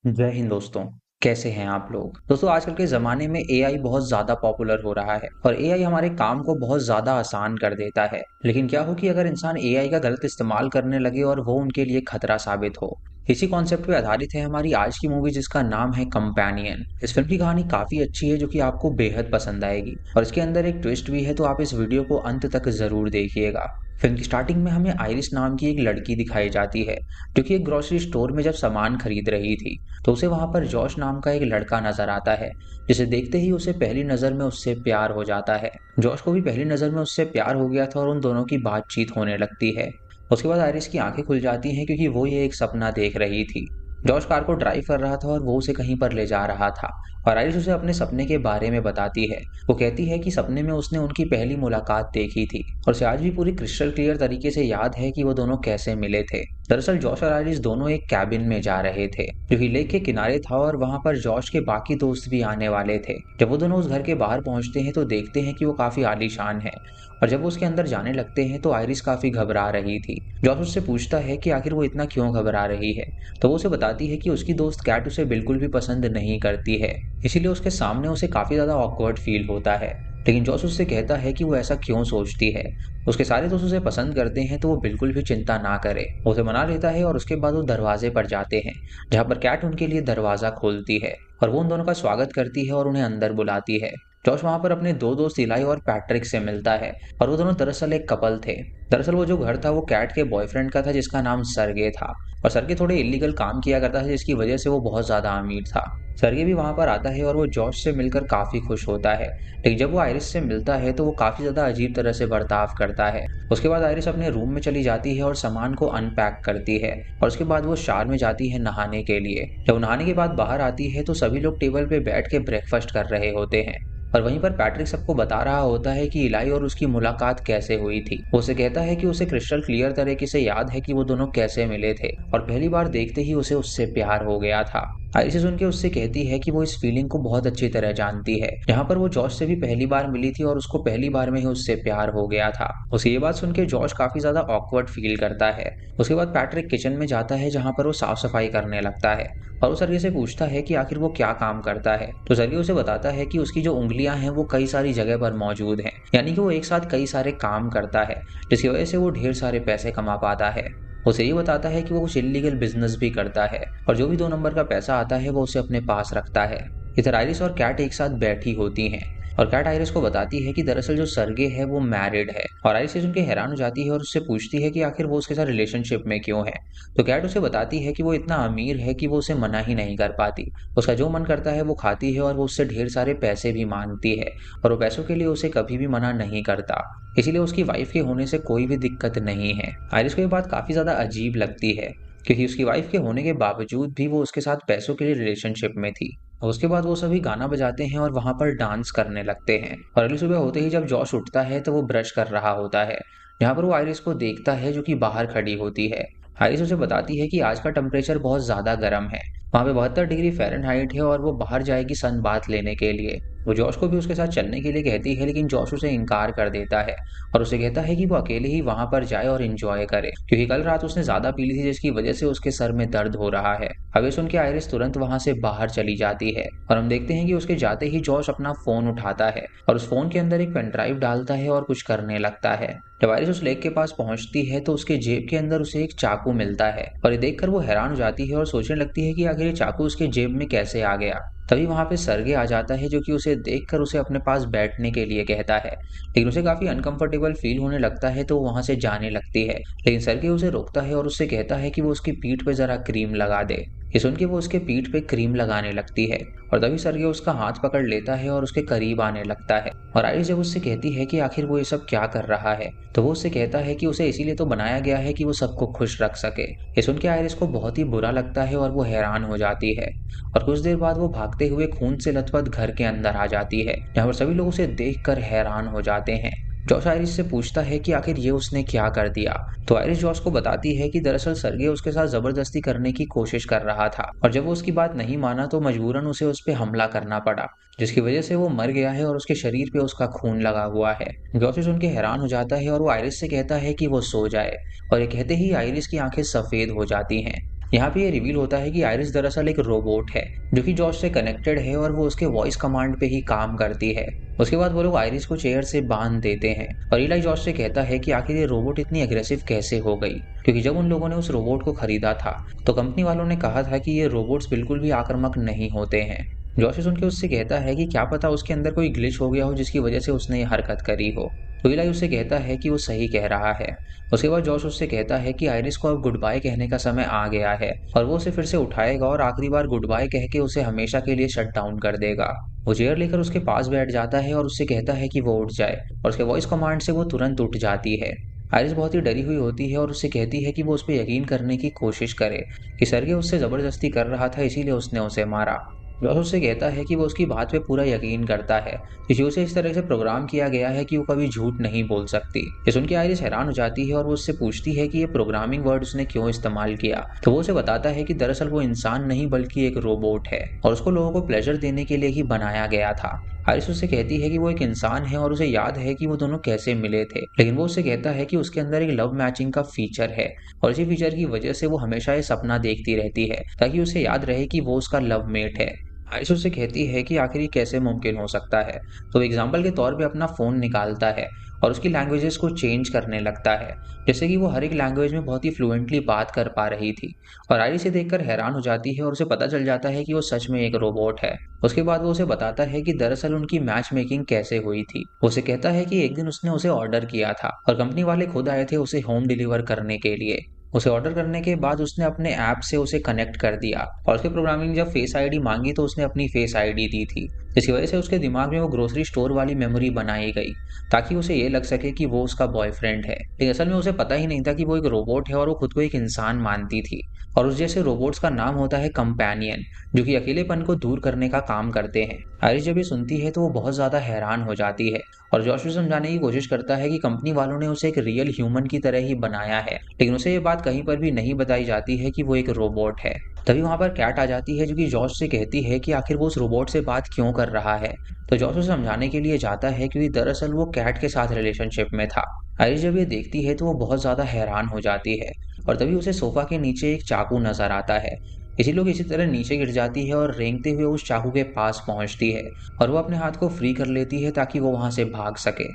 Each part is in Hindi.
जय हिंद दोस्तों। कैसे हैं आप लोग? दोस्तों, आजकल के ज़माने में एआई बहुत ज़्यादा पॉपुलर हो रहा है और एआई हमारे काम को बहुत ज़्यादा आसान कर देता है। लेकिन क्या हो कि अगर इंसान एआई का गलत इस्तेमाल करने लगे और वो उनके लिए खतरा साबित हो। इसी कॉन्सेप्ट पे आधारित है हमारी आज की मूवी, जिसका नाम है कंपेनियन। इस फिल्म की कहानी काफ़ी अच्छी है, जो कि आपको बेहद पसंद आएगी और इसके अंदर एक ट्विस्ट भी है, तो आप इस वीडियो को अंत तक ज़रूर देखिएगा। फिल्म की स्टार्टिंग में हमें आइरिस नाम की एक लड़की दिखाई जाती है, जो कि एक ग्रोसरी स्टोर में जब सामान खरीद रही थी, तो उसे वहां पर जॉश नाम का एक लड़का नजर आता है, जिसे देखते ही उसे पहली नजर में उससे प्यार हो जाता है। जॉश को भी पहली नजर में उससे प्यार हो गया था और उन दोनों की बातचीत होने लगती है। उसके बाद आइरिस की आंखें खुल जाती हैं, क्योंकि वो ये एक सपना देख रही थी। जॉश कार को ड्राइव कर रहा था और वो उसे कहीं पर ले जा रहा था, और आइरिस उसे अपने सपने के बारे में बताती है। वो कहती है कि सपने में उसने उनकी पहली मुलाकात देखी थी और उसे आज भी पूरी क्रिस्टल क्लियर तरीके से याद है कि वो दोनों कैसे मिले थे। दरअसल जॉश और आइरिस दोनों एक कैबिन में जा रहे थे, जो कि लेक के किनारे था, और वहां पर जॉश के बाकी दोस्त भी आने वाले थे। जब वो दोनों उस घर के बाहर पहुंचते हैं तो देखते हैं कि वो काफी आलीशान है, और जब वो उसके अंदर जाने लगते हैं तो आइरिस काफी घबरा रही थी। जॉश उससे पूछता है कि आखिर वो इतना क्यों घबरा रही है, तो वो उसे बताती है कि उसकी दोस्त कैट उसे बिल्कुल भी पसंद नहीं करती है, इसीलिए उसके सामने उसे काफी ज्यादा ऑकवर्ड फील होता है। लेकिन जॉस उससे कहता है कि वो ऐसा क्यों सोचती है, उसके सारे दोस्त उसे पसंद करते हैं, तो वो बिल्कुल भी चिंता ना करे। वो उसे मना लेता है और उसके बाद वो दरवाजे पर जाते हैं, जहाँ पर कैट उनके लिए दरवाजा खोलती है और वो उन दोनों का स्वागत करती है और उन्हें अंदर बुलाती है। जॉश वहां पर अपने दो दोस्त इलाई और पैट्रिक से मिलता है, और वो दोनों दरअसल एक कपल थे। दरअसल वो जो घर था वो कैट के बॉयफ्रेंड का था, जिसका नाम सरगे था, और सरगे थोड़े इलीगल काम किया करता था, जिसकी वजह से वो बहुत ज्यादा अमीर था। सरगे भी वहां पर आता है और वो जॉश से मिलकर काफी खुश होता है। लेकिन जब वो आइरिस से मिलता है तो वो काफी ज्यादा अजीब तरह से बर्ताव करता है। उसके बाद आइरिस अपने रूम में चली जाती है और सामान को अनपैक करती है, और उसके बाद वो शावर में जाती है नहाने के लिए। जब नहाने के बाद बाहर आती है तो सभी लोग टेबल पे बैठ के ब्रेकफास्ट कर रहे होते हैं, और वहीं पर पैट्रिक सबको बता रहा होता है कि इलाई और उसकी मुलाकात कैसे हुई थी। वो उसे कहता है कि उसे क्रिस्टल क्लियर तरीके से याद है कि वो दोनों कैसे मिले थे, और पहली बार देखते ही उसे उससे प्यार हो गया था। आइरिस सुन के उससे कहती है कि वो इस फीलिंग को बहुत अच्छी तरह जानती है, जहाँ पर वो जॉश से भी पहली बार मिली थी और उसको पहली बार में ही उससे प्यार हो गया था। उसे ये बात सुन के जॉश काफी ज्यादा ऑकवर्ड फील करता है। उसके बाद पैट्रिक किचन में जाता है, जहाँ पर वो साफ सफाई करने लगता है, और वो सरगे से पूछता है कि आखिर वो क्या काम करता है। तो सरगे उसे बताता है कि उसकी जो उंगलियां हैं वो कई सारी जगह पर मौजूद हैं, यानी कि वो एक साथ कई सारे काम करता है, जिसकी वजह से वो ढेर सारे पैसे कमा पाता है। उसे ये बताता है कि वो कुछ इलीगल बिजनेस भी करता है, और जो भी 2 नंबर का पैसा आता है वो उसे अपने पास रखता है। इधर आइरिस और कैट एक साथ बैठी होती हैं, और कैट आइरिस को बताती है कि दरअसल जो सरगे है वो मैरिड है, और आइरिस सुन के हैरान हो जाती है और उससे पूछती है कि आखिर वो उसके साथ रिलेशनशिप में क्यों है। तो कैट उसे बताती है कि वो इतना अमीर है कि वो उसे मना ही नहीं कर पाती। उसका जो मन करता है वो खाती है, और वो उससे ढेर सारे पैसे भी मांगती है, और वो पैसों के लिए उसे कभी भी मना नहीं करता। इसीलिए उसकी वाइफ के होने से कोई भी दिक्कत नहीं है। आइरिस को ये बात काफी ज्यादा अजीब लगती है, क्योंकि उसकी वाइफ के होने के बावजूद भी वो उसके साथ पैसों के लिए रिलेशनशिप में थी। और उसके बाद वो सभी गाना बजाते हैं और वहां पर डांस करने लगते हैं, और अगली सुबह होते ही जब जॉश उठता है तो वो ब्रश कर रहा होता है, जहाँ पर वो आइरिस को देखता है, जो कि बाहर खड़ी होती है। आइरिस उसे बताती है कि आज का टेम्परेचर बहुत ज्यादा गर्म है, वहां पे 72 डिग्री फ़ारेनहाइट है, और वो बाहर जाएगी सन बात लेने के लिए। वो जॉश को भी उसके साथ चलने के लिए कहती है, लेकिन जॉश उसे इनकार कर देता है, और उसे कहता है कि वो अकेले ही वहां पर जाए और एंजॉय करे, क्योंकि कल रात उसने ज्यादा पी ली थी, जिसकी वजह से उसके सर में दर्द हो रहा है। अब ये सुन के आइरिस तुरंत वहां से बाहर चली जाती है, और हम देखते हैं कि उसके जाते ही जॉश अपना फोन उठाता है और उस फोन के अंदर एक पेन ड्राइव डालता है और कुछ करने लगता है। जब आइरिस उस लेक के पास पहुंचती है तो उसके जेब के अंदर उसे एक चाकू मिलता है, और ये देखकर वो हैरान हो जाती है और सोचने लगती है कि आखिर ये चाकू उसके जेब में कैसे आ गया। तभी वहां पे सरगे आ जाता है, जो कि उसे देखकर उसे अपने पास बैठने के लिए कहता है, लेकिन उसे काफी अनकंफर्टेबल फील होने लगता है, तो वो वहां से जाने लगती है। लेकिन सरगे उसे रोकता है और उससे कहता है कि वो उसकी पीठ पे जरा क्रीम लगा दे। ये सुन के वो उसके पीठ पे क्रीम लगाने लगती है, और तभी सरगे उसका हाथ पकड़ लेता है और उसके करीब आने लगता है। और आइरिस जब उससे कहती है कि आखिर वो ये सब क्या कर रहा है, तो वो उससे कहता है कि उसे इसीलिए तो बनाया गया है कि वो सबको खुश रख सके। ये सुन के आइरिस को बहुत ही बुरा लगता है और वो हैरान हो जाती है, और कुछ देर बाद वो भागते हुए खून से लथपथ घर के अंदर आ जाती है, जहाँ पर सभी लोग उसे देखकर हैरान हो जाते हैं। जॉश आइरिस से पूछता है कि आखिर ये उसने क्या कर दिया, तो आइरिस जॉश को बताती है कि दरअसल सरगे उसके साथ जबरदस्ती करने की कोशिश कर रहा था, और जब वो उसकी बात नहीं माना तो मजबूरन उसे उस पर हमला करना पड़ा, जिसकी वजह से वो मर गया है और उसके शरीर पे उसका खून लगा हुआ है। जॉश सुन के हैरान हो जाता है और वो आइरिस से कहता है कि वो सो जाए, और ये कहते ही आइरिस की आंखें सफेद हो जाती हैं। यहाँ पे ये रिवील होता है कि आयरिस दरअसल एक रोबोट है जो कि जॉश से कनेक्टेड है और वो उसके वॉइस कमांड पे ही काम करती है। उसके बाद वो लोग आयरिस को चेयर से बांध देते हैं और इलाई जॉश से कहता है कि आखिर ये रोबोट इतनी अग्रेसिव कैसे हो गई, क्योंकि जब उन लोगों ने उस रोबोट को खरीदा था तो कंपनी वालों ने कहा था कि ये रोबोट्स बिल्कुल भी आक्रामक नहीं होते हैं। जॉश सुन के उससे कहता है कि क्या पता उसके अंदर कोई ग्लिच हो गया हो जिसकी वजह से उसने ये हरकत करी हो। तो इलाई उससे कहता है कि वो सही कह रहा है। उसके बाद जॉश उससे कहता है कि आयरिस को अब गुड बाय कहने का समय आ गया है और वो उसे फिर से उठाएगा और आखिरी बार गुड बाय कह के उसे हमेशा के लिए शट डाउन कर देगा। वो चेयर लेकर उसके पास बैठ जाता है और उससे कहता है कि वो उठ जाए और उसके वॉइस कमांड से वो तुरंत उठ जाती है। आयरिस बहुत ही डरी हुई होती है और उससे कहती है कि वो उस पर यकीन करने की कोशिश करे कि सर्गे उससे जबरदस्ती कर रहा था, इसीलिए उसने उसे मारा। जॉश उससे कहता है कि वो उसकी बात पे पूरा यकीन करता है क्योंकि उसे इस तरह से प्रोग्राम किया गया है कि वो कभी झूठ नहीं बोल सकती। ये सुन के आयरिस हैरान हो जाती है और वो उससे पूछती है कि ये प्रोग्रामिंग वर्ड उसने क्यों इस्तेमाल किया। तो वो उसे बताता है कि दरअसल वो इंसान नहीं बल्कि एक रोबोट है और उसको लोगों को प्लेजर देने के लिए ही बनाया गया था। आयरिस उससे कहती है कि वो एक इंसान है और उसे याद है कि वो दोनों कैसे मिले थे, लेकिन वो उससे कहता है कि उसके अंदर एक लव मैचिंग का फीचर है और इसी फीचर की वजह से वो हमेशा ये सपना देखती रहती है ताकि उसे याद रहे कि वो उसका लव मेट है। आयरिस उससे कहती है कि आखिर ये कैसे मुमकिन हो सकता है। तो एग्जाम्पल के तौर पे अपना फ़ोन निकालता है और उसकी लैंग्वेजेस को चेंज करने लगता है, जैसे कि वो हर एक लैंग्वेज में बहुत ही फ्लुएंटली बात कर पा रही थी। और आयरिस ये देखकर हैरान हो जाती है और उसे पता चल जाता है कि वो सच में एक रोबोट है। उसके बाद वो उसे बताता है कि दरअसल उनकी मैच मेकिंग कैसे हुई थी। वो उसे कहता है कि एक दिन उसने उसे ऑर्डर किया था और कंपनी वाले खुद आए थे उसे होम डिलीवर करने के लिए। उसे ऑर्डर करने के बाद उसने अपने ऐप से उसे कनेक्ट कर दिया और उसके प्रोग्रामिंग जब फेस आईडी मांगी तो उसने अपनी फेस आईडी दी थी, जिसकी वजह से उसके दिमाग में वो ग्रोसरी स्टोर वाली मेमोरी बनाई गई ताकि उसे ये लग सके कि वो उसका बॉयफ्रेंड है। लेकिन असल में उसे पता ही नहीं था कि वो एक रोबोट है और वो खुद को एक इंसान मानती थी। और उस जैसे रोबोट्स का नाम होता है कंपेनियन, जो कि अकेलेपन को दूर करने का काम करते हैं। आयरिस जब ये सुनती है तो वो बहुत ज्यादा हैरान हो जाती है और जॉश को समझाने की कोशिश करता है कि कंपनी वालों ने उसे एक रियल ह्यूमन की तरह ही बनाया है, लेकिन उसे ये बात कहीं पर भी नहीं बताई जाती है कि वो एक रोबोट है। तभी वहां पर कैट आ जाती है जो कि जॉश से कहती है कि आखिर वो उस रोबोट से बात क्यों कर रहा है। तो जॉश उसे समझाने के लिए जाता है क्योंकि दरअसल वो कैट के साथ रिलेशनशिप में था। आयरिस जब ये देखती है तो वो बहुत ज्यादा हैरान हो जाती है और तभी उसे सोफा के नीचे एक चाकू नजर आता है। इसी लोग इसी तरह नीचे गिर जाती है और रेंगते हुए उस चाकू के पास पहुंचती है और वो अपने हाथ को फ्री कर लेती है ताकि वो वहां से भाग सके।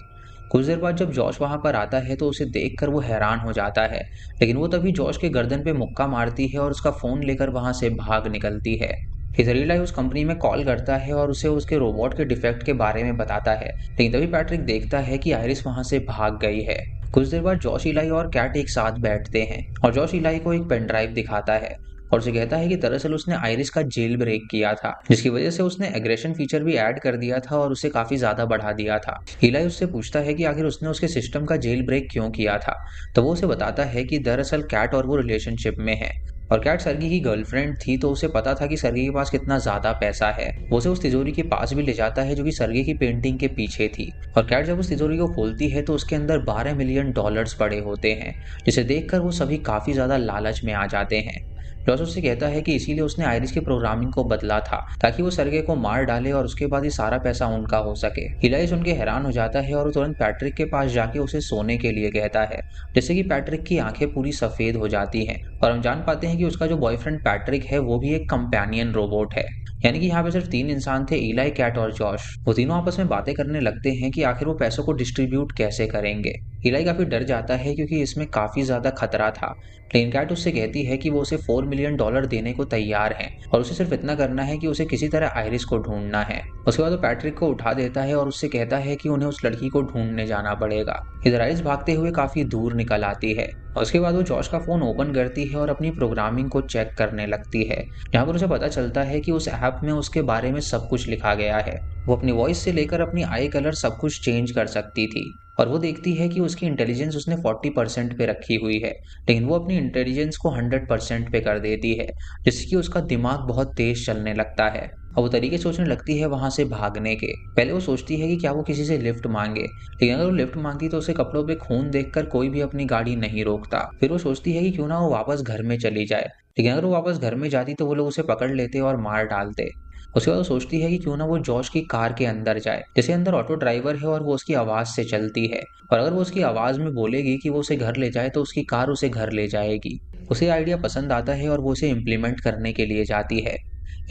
कुछ देर बाद जब जॉश वहां पर आता है तो उसे देखकर वो हैरान हो जाता है, लेकिन वो तभी जॉश के गर्दन पे मुक्का मारती है और उसका फोन लेकर वहां से भाग निकलती है। इजराइल उस कंपनी में कॉल करता है और उसे उसके रोबोट के डिफेक्ट के बारे में बताता है, लेकिन तभी पैट्रिक देखता है कि आयरिस वहां से भाग गई है। कुछ देर बाद जॉश, इलाई और कैट एक साथ बैठते हैं और जॉश इलाई को एक पेन ड्राइव दिखाता है और उसे कहता है कि दरअसल उसने आयरिस का जेल ब्रेक किया था, जिसकी वजह से उसने एग्रेशन फीचर भी ऐड कर दिया था और उसे काफी ज्यादा बढ़ा दिया था। इलाई उससे पूछता है कि आखिर उसने उसके सिस्टम का जेल ब्रेक क्यों किया था। तो वो उसे बताता है कि दरअसल कैट और वो रिलेशनशिप में है और कैट सर्गी की गर्लफ्रेंड थी, तो उसे पता था कि सर्गी के पास कितना ज्यादा पैसा है। वो उसे उस तिजोरी के पास भी ले जाता है जो कि सर्गी की पेंटिंग के पीछे थी और कैट जब उस तिजोरी को खोलती है तो उसके अंदर $12 मिलियन पड़े होते हैं, जिसे देखकर वो सभी काफी ज्यादा लालच में आ जाते हैं। जॉस उससे कहता है कि इसीलिए उसने आयरिस की प्रोग्रामिंग को बदला था ताकि वो सर्गे को मार डाले और उसके बाद ये सारा पैसा उनका हो सके। इलाई सुन के हैरान हो जाता है और वो तुरंत पैट्रिक के पास जाके उसे सोने के लिए कहता है, जिससे कि पैट्रिक की आंखें पूरी सफेद हो जाती हैं और हम जान पाते हैं कि उसका जो बॉयफ्रेंड पैट्रिक है वो भी एक कंपेनियन रोबोट है। यानी कि यहाँ पे सिर्फ 3 इंसान थे, इलाई, कैट और जॉश। वो तीनों आपस में बातें करने लगते हैं कि आखिर वो पैसों को डिस्ट्रीब्यूट कैसे करेंगे। इलाई काफी डर जाता है क्योंकि इसमें काफी ज्यादा खतरा था, लेकिन कैट उससे कहती है कि वो उसे $4 मिलियन देने को तैयार है और उसे सिर्फ इतना करना है कि उसे किसी तरह आयरिस को ढूंढना है। उसके बाद वो पैट्रिक को उठा देता है और उससे कहता है कि उन्हें उस लड़की को ढूंढने जाना पड़ेगा। इधर आयरिस भागते हुए काफी दूर निकल आती है और उसके बाद वो जॉश का फोन ओपन करती है और अपनी प्रोग्रामिंग को चेक करने लगती है। यहाँ पर उसे पता चलता है कि उस ऐप में उसके बारे में सब कुछ लिखा गया है। वो अपनी वॉइस से लेकर अपनी आई कलर सब कुछ चेंज कर सकती थी और वो देखती है कि उसकी इंटेलिजेंस उसने 40% पे रखी हुई है, लेकिन वो अपनी इंटेलिजेंस को 100% पे कर देती है, जिससे कि उसका दिमाग बहुत तेज चलने लगता है और वो तरीके सोचने लगती है वहां से भागने के। पहले वो सोचती है कि क्या वो किसी से लिफ्ट मांगे, लेकिन अगर वो लिफ्ट मांगती तो उसे कपड़ों पे खून देखकर कोई भी अपनी गाड़ी नहीं रोकता। फिर वो सोचती है कि क्यों ना वो वापस घर में चली जाए, लेकिन अगर वो वापस घर में जाती तो वो लोग उसे पकड़ लेते और मार डालते। उसके बाद वो सोचती है कि क्यों ना वो जॉश की कार के अंदर जाए, जैसे अंदर ऑटो ड्राइवर है और वो उसकी आवाज से चलती है, और अगर वो उसकी आवाज में बोलेगी कि वो उसे घर ले जाए तो उसकी कार उसे घर ले जाएगी। उसे आइडिया पसंद आता है और वो उसे इम्प्लीमेंट करने के लिए जाती है।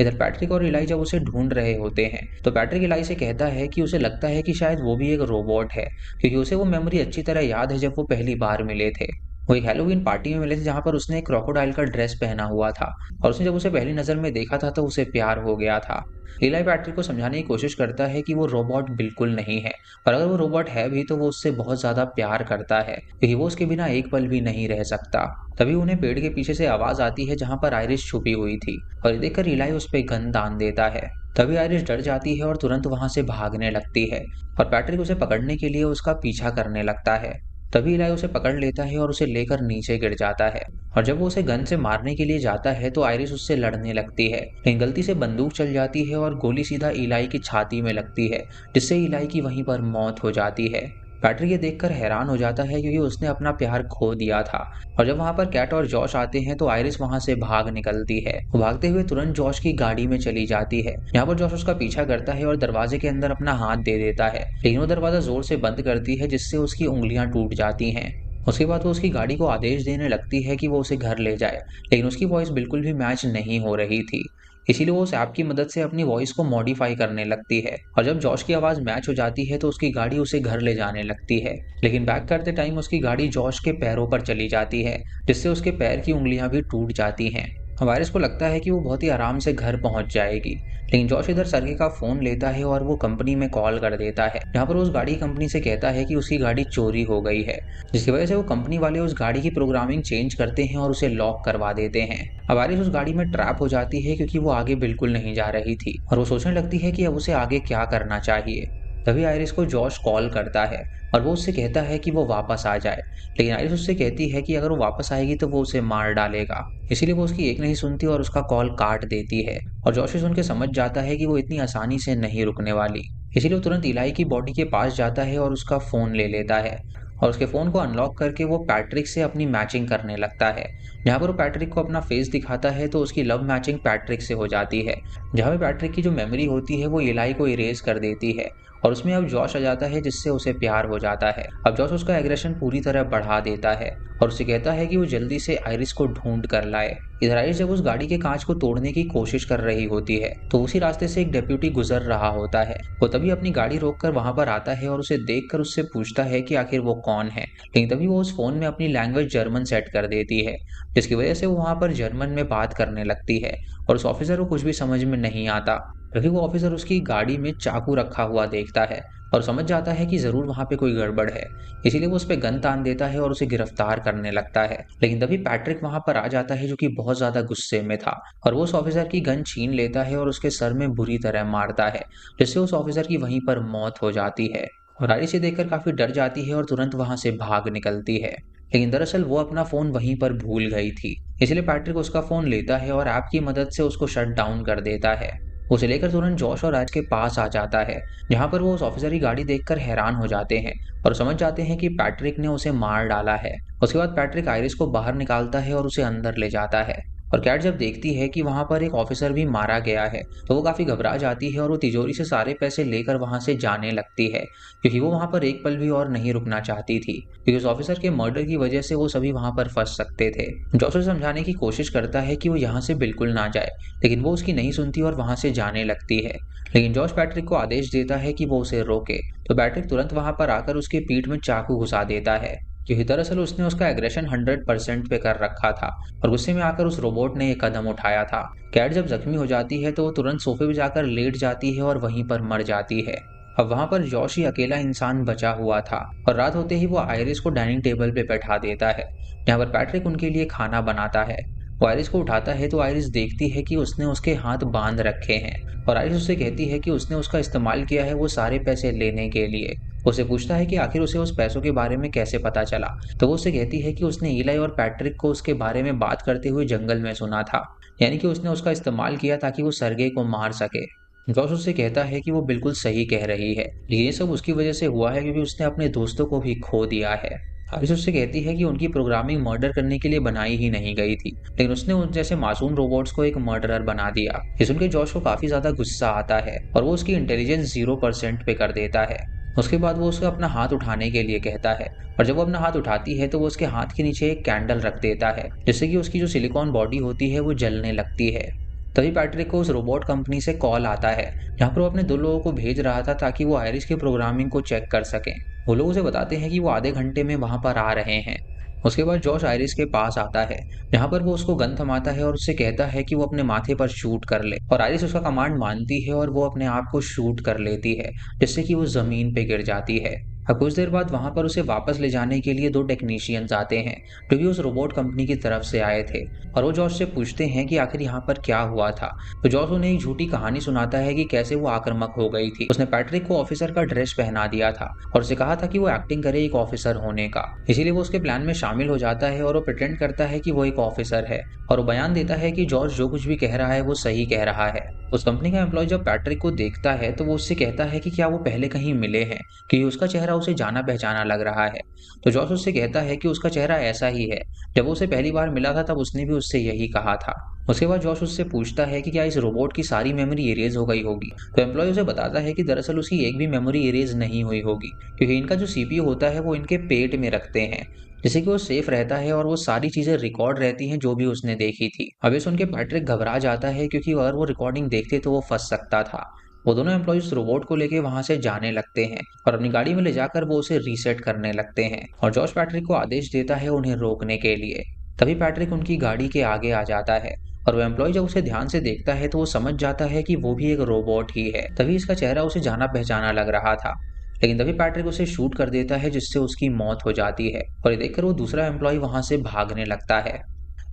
इधर पैट्रिक और इलाई जब उसे ढूंढ रहे होते हैं तो पैट्रिक इलाई से कहता है कि उसे लगता है कि शायद वो भी एक रोबोट है, क्योंकि उसे वो मेमोरी अच्छी तरह याद है जब वो पहली बार मिले थे। वो एक हैलोवीन पार्टी में मिले थे जहाँ पर उसने एक क्रोकोडाइल का ड्रेस पहना हुआ था, और उसने जब उसे पहली नजर में देखा था तो उसे प्यार हो गया था। इलाई पैट्रिक को समझाने की कोशिश करता है कि वो रोबोट बिल्कुल नहीं है, और अगर वो रोबोट है भी तो वो उससे बहुत ज्यादा प्यार करता है, क्योंकि वो उसके बिना एक पल भी नहीं रह सकता। तभी उन्हें पेड़ के पीछे से आवाज आती है जहाँ पर आयरिस छुपी हुई थी, और ये देखकर इलाई उस पर गन दान देता है। तभी आयरिस डर जाती है और तुरंत वहां से भागने लगती है, और पैट्रिक उसे पकड़ने के लिए उसका पीछा करने लगता है। तभी इलाई उसे पकड़ लेता है और उसे लेकर नीचे गिर जाता है, और जब वो उसे गन से मारने के लिए जाता है तो आयरिस उससे लड़ने लगती है, लेकिन गलती से बंदूक चल जाती है और गोली सीधा इलाई की छाती में लगती है, जिससे इलाई की वहीं पर मौत हो जाती है। पैट्रिक ये देखकर हैरान हो जाता है क्योंकि उसने अपना प्यार खो दिया था। और जब वहां पर कैट और जॉश आते हैं तो आयरिस वहां से भाग निकलती है। वो भागते हुए तुरंत जॉश की गाड़ी में चली जाती है। यहाँ पर जॉश उसका पीछा करता है और दरवाजे के अंदर अपना हाथ दे देता है, लेकिन वो दरवाजा जोर से बंद करती है जिससे उसकी उंगलियां टूट जाती हैं। उसके बाद वो उसकी गाड़ी को आदेश देने लगती है कि वो उसे घर ले जाए, लेकिन उसकी वॉइस बिल्कुल भी मैच नहीं हो रही थी। इसीलिए वो उस ऐप की मदद से अपनी वॉइस को मॉडिफाई करने लगती है, और जब जॉश की आवाज मैच हो जाती है तो उसकी गाड़ी उसे घर ले जाने लगती है। लेकिन बैक करते टाइम उसकी गाड़ी जॉश के पैरों पर चली जाती है, जिससे उसके पैर की उंगलियां भी टूट जाती हैं। वायरस को लगता है कि वो बहुत ही आराम से घर पहुंच जाएगी, लेकिन जॉश इधर सरगे का फोन लेता है और वो कंपनी में कॉल कर देता है, जहाँ पर वो उस गाड़ी कंपनी से कहता है कि उसकी गाड़ी चोरी हो गई है, जिसकी वजह से वो कंपनी वाले उस गाड़ी की प्रोग्रामिंग चेंज करते हैं और उसे लॉक करवा देते हैं। अब आरिस उस गाड़ी में ट्रैप हो जाती है क्योंकि वो आगे बिल्कुल नहीं जा रही थी, और वो सोचने लगती है कि अब उसे आगे क्या करना चाहिए। तभी आइरिस को जॉश कॉल करता है और वो उससे कहता है कि वो वापस आ जाए, लेकिन आइरिस उससे कहती है कि अगर वो वापस आएगी तो वो उसे मार डालेगा। इसीलिए वो उसकी एक नहीं सुनती और उसका कॉल काट देती है, और जॉश सुन के समझ जाता है कि वो इतनी आसानी से नहीं रुकने वाली। इसीलिए वो तुरंत इलाई की बॉडी के पास जाता है और उसका फोन ले लेता है, और उसके फोन को अनलॉक करके वो पैट्रिक से अपनी मैचिंग करने लगता है। जहाँ पर वो पैट्रिक को अपना फेस दिखाता है तो उसकी लव मैचिंग पैट्रिक से हो जाती है, जहाँ पे पैट्रिक की जो मेमोरी होती है वो इलाई को इरेज कर देती है, और उसमें अब जॉश आ जाता है जिससे उसे प्यार हो जाता है। अब जॉश उसका एग्रेशन पूरी तरह बढ़ा देता है और उसे कहता है कि वो जल्दी से आइरिस को ढूंढ कर लाए। इधर आइरिस जब उस गाड़ी के कांच को तोड़ने की कोशिश कर रही होती है तो उसी रास्ते से एक डेप्यूटी गुजर रहा होता है। वो तभी अपनी गाड़ी रोककर वहां पर आता है और उसे देखकर उससे पूछता है कि आखिर वो कौन है, लेकिन तभी वो उस फोन में अपनी लैंग्वेज जर्मन सेट कर देती है, जिसकी वजह से वो वहां पर जर्मन में बात करने लगती है, और उस ऑफिसर को कुछ भी समझ में नहीं आता, क्योंकि वो ऑफिसर उसकी गाड़ी में चाकू रखा हुआ देखता है और समझ जाता है कि जरूर वहां पे कोई गड़बड़ है। इसीलिए वो उस पर गन तान देता है और उसे गिरफ्तार करने लगता है, लेकिन तभी पैट्रिक वहां पर आ जाता है जो कि बहुत ज्यादा गुस्से में था, और वो उस ऑफिसर की गन छीन लेता है और उसके सर में बुरी तरह मारता है, जिससे उस ऑफिसर की वहीं पर मौत हो जाती है। और आरिस से देखकर काफी डर जाती है और तुरंत वहां से भाग निकलती है, लेकिन दरअसल वो अपना फोन वहीं पर भूल गई थी। इसलिए पैट्रिक उसका फोन लेता है और ऐप की मदद से उसको शट डाउन कर देता है। उसे लेकर तुरंत जॉश और राज के पास आ जाता है, जहां पर वो उस ऑफिसर की गाड़ी देखकर हैरान हो जाते हैं और समझ जाते हैं कि पैट्रिक ने उसे मार डाला है। उसके बाद पैट्रिक आइरिस को बाहर निकालता है और उसे अंदर ले जाता है, और कैट जब देखती है कि वहां पर एक ऑफिसर भी मारा गया है तो वो काफी घबरा जाती है और वो तिजोरी से सारे पैसे लेकर वहां से जाने लगती है, क्योंकि वो वहां पर एक पल भी और नहीं रुकना चाहती थी, क्योंकि उस ऑफिसर के मर्डर की वजह से वो सभी वहां पर फंस सकते थे। जॉश उसे समझाने की कोशिश करता है कि वो यहाँ से बिल्कुल ना जाए, लेकिन वो उसकी नहीं सुनती और वहां से जाने लगती है। लेकिन जॉश पैट्रिक को आदेश देता है कि वो उसे रोके, तो पैट्रिक तुरंत वहां पर आकर उसके पीठ में चाकू घुसा देता है, क्योंकि दरअसल उसने उसका एग्रेशन 100% पे कर रखा था, और गुस्से में आकर उस रोबोट ने एक कदम उठाया था। कैट जब जख्मी हो जाती है तो वो तुरंत सोफे पे जाकर लेट जाती है और वहीं पर मर जाती है। अब वहां पर जॉश ही अकेला इंसान बचा हुआ था, और रात होते ही वो आइरिस को डाइनिंग टेबल पे बैठा देता है, जहाँ पर पैट्रिक उनके लिए खाना बनाता है। वो आइरिस को उठाता है तो आइरिस देखती है कि उसने उसके हाथ बांध रखे हैं, और आइरिस उससे कहती है कि उसने उसका इस्तेमाल किया है वो सारे पैसे लेने के लिए। उसे पूछता है कि आखिर उसे उस पैसों के बारे में कैसे पता चला, तो वो उसे कहती है कि उसने इलाई और पैट्रिक को उसके बारे में बात करते हुए जंगल में सुना था, यानी कि उसने उसका इस्तेमाल किया ताकि वो सरगे को मार सके। जॉश उससे कहता है कि वो बिल्कुल सही कह रही है, लेकिन ये सब उसकी वजह से हुआ है क्योंकि उसने अपने दोस्तों को भी खो दिया है। आइरिस उससे कहती है कि उनकी प्रोग्रामिंग मर्डर करने के लिए बनाई ही नहीं गई थी, लेकिन उसने उन जैसे मासूम रोबोट्स को एक मर्डरर बना दिया। ये सुनकर जॉश को काफी ज्यादा गुस्सा आता है और वो उसकी इंटेलिजेंस 0% पे कर देता है। उसके बाद वो उसको अपना हाथ उठाने के लिए कहता है, और जब वो अपना हाथ उठाती है तो वो उसके हाथ के नीचे एक कैंडल रख देता है, जिससे कि उसकी जो सिलिकॉन बॉडी होती है वो जलने लगती है। तभी पैट्रिक को उस रोबोट कंपनी से कॉल आता है, जहाँ पर वो अपने 2 लोगों को भेज रहा था ताकि वो आइरिस की प्रोग्रामिंग को चेक कर सकें। वो लोग उसे बताते हैं कि वो आधे घंटे में वहां पर आ रहे हैं। उसके बाद जॉश आइरिस के पास आता है, जहाँ पर वो उसको गन थमाता है और उससे कहता है कि वो अपने माथे पर शूट कर ले, और आइरिस उसका कमांड मानती है और वो अपने आप को शूट कर लेती है, जिससे कि वो जमीन पे गिर जाती है। अब कुछ देर बाद वहां पर उसे वापस ले जाने के लिए 2 टेक्नीशियंस आते हैं, जो कि उस रोबोट कंपनी की तरफ से आए थे, और वो जॉश से पूछते हैं कि आखिर यहाँ पर क्या हुआ था। तो जॉश उन्हें एक झूठी कहानी सुनाता है कि कैसे वो आक्रामक हो गई थी। उसने पैट्रिक को ऑफिसर का ड्रेस पहना दिया था और उसे कहा था कि वो एक्टिंग करे एक ऑफिसर होने का, इसीलिए वो उसके प्लान में शामिल हो जाता है और वो प्रिटेंड करता है कि वो एक ऑफिसर है, और वो बयान देता है कि जॉर्ज जो कुछ भी कह रहा है वो सही कह रहा है। उस कंपनी का एम्प्लॉय जब पैट्रिक को देखता है तो वो उससे कहता है कि क्या वो पहले कहीं मिले हैं, कि उसका चेहरा उसे जाना पहचाना लग रहा है। तो जॉर्ज उससे कहता है कि उसका चेहरा ऐसा ही है, जब वो उसे पहली बार मिला था तब उसने भी उससे यही कहा था। उसके बाद जॉश उससे पूछता है कि क्या इस रोबोट की सारी मेमोरी इरेज हो गई होगी। तो एम्प्लॉय उसे बताता है कि दरअसल उसकी एक भी मेमोरी इरेज नहीं हुई होगी, क्योंकि इनका जो सीपीयू होता है वो इनके पेट में रखते हैं, जिससे कि वो सेफ रहता है और वो सारी चीजें रिकॉर्ड रहती हैं जो भी उसने देखी थी। अब ये सुन के पैट्रिक घबरा जाता है, क्योंकि अगर वो रिकॉर्डिंग देखते तो वो फंस सकता था। वो दोनों एम्प्लॉय उस रोबोट को लेके वहां से जाने लगते हैं और अपनी गाड़ी में ले जाकर वो उसे रीसेट करने लगते हैं, और जॉश पैट्रिक को आदेश देता है उन्हें रोकने के लिए। तभी पैट्रिक उनकी गाड़ी के आगे आ जाता है, और वो एम्प्लॉय जब उसे ध्यान से देखता है तो वो समझ जाता है कि वो भी एक रोबोट ही है। तभी इसका चेहरा उसे जाना पहचाना लग रहा था, लेकिन तभी पैट्रिक उसे शूट कर देता है, जिससे उसकी मौत हो जाती है, और ये देखकर वो दूसरा एम्प्लॉय वहां से भागने लगता है।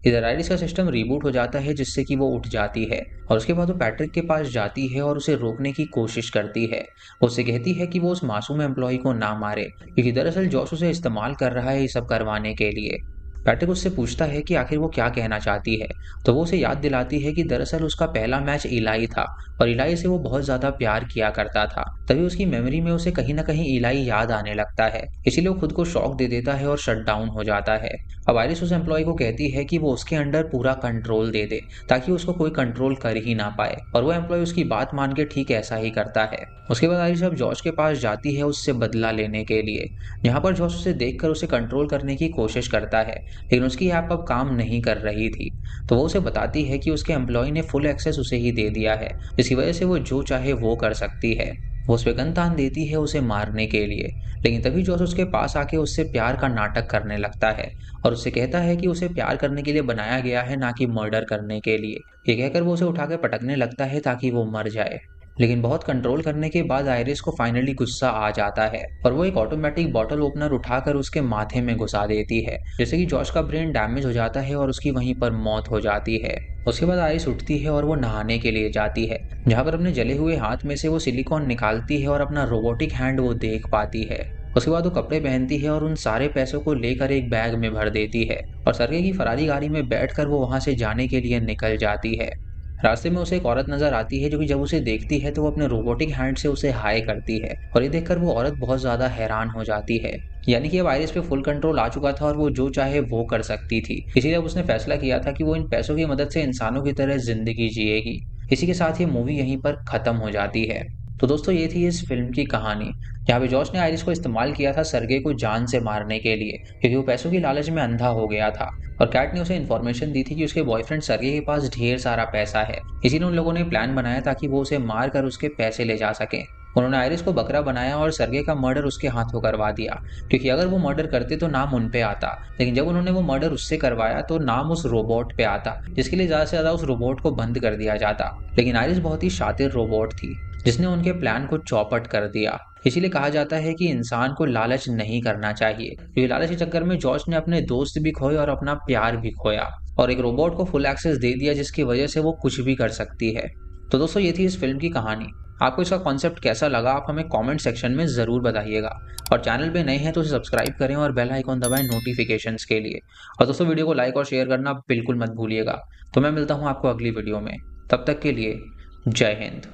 इधर आइरिस का सिस्टम रिबूट हो जाता है, जिससे कि वो उठ जाती है, और उसके बाद वो पैट्रिक के पास जाती है और उसे रोकने की कोशिश करती है। वो उससे कहती है कि वो उस मासूम एम्प्लॉय को ना मारे, क्योंकि दरअसल जॉश उसे इस्तेमाल कर रहा है ये सब करवाने के लिए। पैट्रिक उससे पूछता है कि आखिर वो क्या कहना चाहती है, तो वो उसे याद दिलाती है कि दरअसल उसका पहला मैच इलाई था और इलाई से वो बहुत ज्यादा प्यार किया करता था। तभी उसकी मेमोरी में उसे कहीं ना कहीं इलाई याद आने लगता है, इसीलिए वो खुद को शॉक दे देता है और शट डाउन हो जाता है। अब आइरिस उस एम्प्लॉय को कहती है कि वो उसके अंडर पूरा कंट्रोल दे दे, ताकि उसको कोई कंट्रोल कर ही ना पाए, और वो एम्प्लॉय उसकी बात मान के ठीक ऐसा ही करता है। उसके बाद आइरिस अब जॉर्ज के पास जाती है उससे बदला लेने के लिए, यहाँ पर जॉर्ज उसे देखकर उसे कंट्रोल करने की कोशिश करता है, लेकिन उसकी ऐप अब काम नहीं कर रही थी। तो वो उसे बताती है कि उसके एम्प्लॉय ने फुल एक्सेस उसे ही दे दिया है, जिसकी वजह से वो जो चाहे वो कर सकती है। वो उस पे गन तान देती है उसे मारने के लिए, लेकिन तभी जॉस उसके पास आके उससे प्यार का नाटक करने लगता है और उससे कहता है कि उसे प्यार करने के लिए बनाया गया है, ना कि मर्डर करने के लिए। ये कहकर वो उसे उठा के पटकने लगता है ताकि वो मर जाए, लेकिन बहुत कंट्रोल करने के बाद आइरिस को फाइनली गुस्सा आ जाता है और वो एक ऑटोमेटिक बॉटल ओपनर उठाकर उसके माथे में घुसा देती है, जैसे कि जॉश का ब्रेन डैमेज हो जाता है और उसकी वहीं पर मौत हो जाती है। उसके बाद आइरिस उठती है और वो नहाने के लिए जाती है, जहाँ पर अपने जले हुए हाथ में से वो सिलिकॉन निकालती है और अपना रोबोटिक हैंड वो देख पाती है। उसके बाद वो कपड़े पहनती है और उन सारे पैसों को लेकर एक बैग में भर देती है और सरगे की फरारी गाड़ी में बैठकर वो वहां से जाने के लिए निकल जाती है। रास्ते में उसे एक औरत नजर आती है, जो कि जब उसे देखती है तो वो अपने रोबोटिक हैंड से उसे हाय करती है, और ये देखकर वो औरत बहुत ज्यादा हैरान हो जाती है। यानी कि अब आइरिस पे फुल कंट्रोल आ चुका था और वो जो चाहे वो कर सकती थी, इसीलिए अब उसने फैसला किया था कि वो इन पैसों की मदद से इंसानों की तरह जिंदगी जिएगी। इसी के साथ ये मूवी यहीं पर खत्म हो जाती है। तो दोस्तों ये थी इस फिल्म की कहानी, जहाँ पे जॉश ने आइरिस को इस्तेमाल किया था सरगे को जान से मारने के लिए, क्योंकि वो पैसों की लालच में अंधा हो गया था, और कैट ने उसे इन्फॉर्मेशन दी थी कि उसके बॉयफ्रेंड सरगे के पास ढेर सारा पैसा है। इसीलिए उन लोगों ने प्लान बनाया ताकि वो उसे मार कर उसके पैसे ले जा सकें। उन्होंने आइरिस को बकरा बनाया और सरगे का मर्डर उसके हाथों करवा दिया, क्योंकि अगर वो मर्डर करते तो नाम उन पे आता, लेकिन जब उन्होंने वो मर्डर उससे करवाया तो नाम उस रोबोट पे आता, जिसके लिए ज्यादा से ज्यादा उस रोबोट को बंद कर दिया जाता। लेकिन आइरिस बहुत ही शातिर रोबोट थी, जिसने उनके प्लान को चौपट कर दिया। इसीलिए कहा जाता है कि इंसान को लालच नहीं करना चाहिए, क्योंकि लालच के चक्कर में जॉर्ज ने अपने दोस्त भी खोए और अपना प्यार भी खोया, और एक रोबोट को फुल एक्सेस दे दिया, जिसकी वजह से वो कुछ भी कर सकती है। तो दोस्तों ये थी इस फिल्म की कहानी। आपको इसका कॉन्सेप्ट कैसा लगा आप हमें कमेंट सेक्शन में जरूर बताइएगा, और चैनल पे नए हैं तो इसे सब्सक्राइब करें और बेल आइकॉन दबाएं नोटिफिकेशंस के लिए। और दोस्तों वीडियो को लाइक और शेयर करना बिल्कुल मत भूलिएगा। तो मैं मिलता हूँ आपको अगली वीडियो में, तब तक के लिए जय हिंद।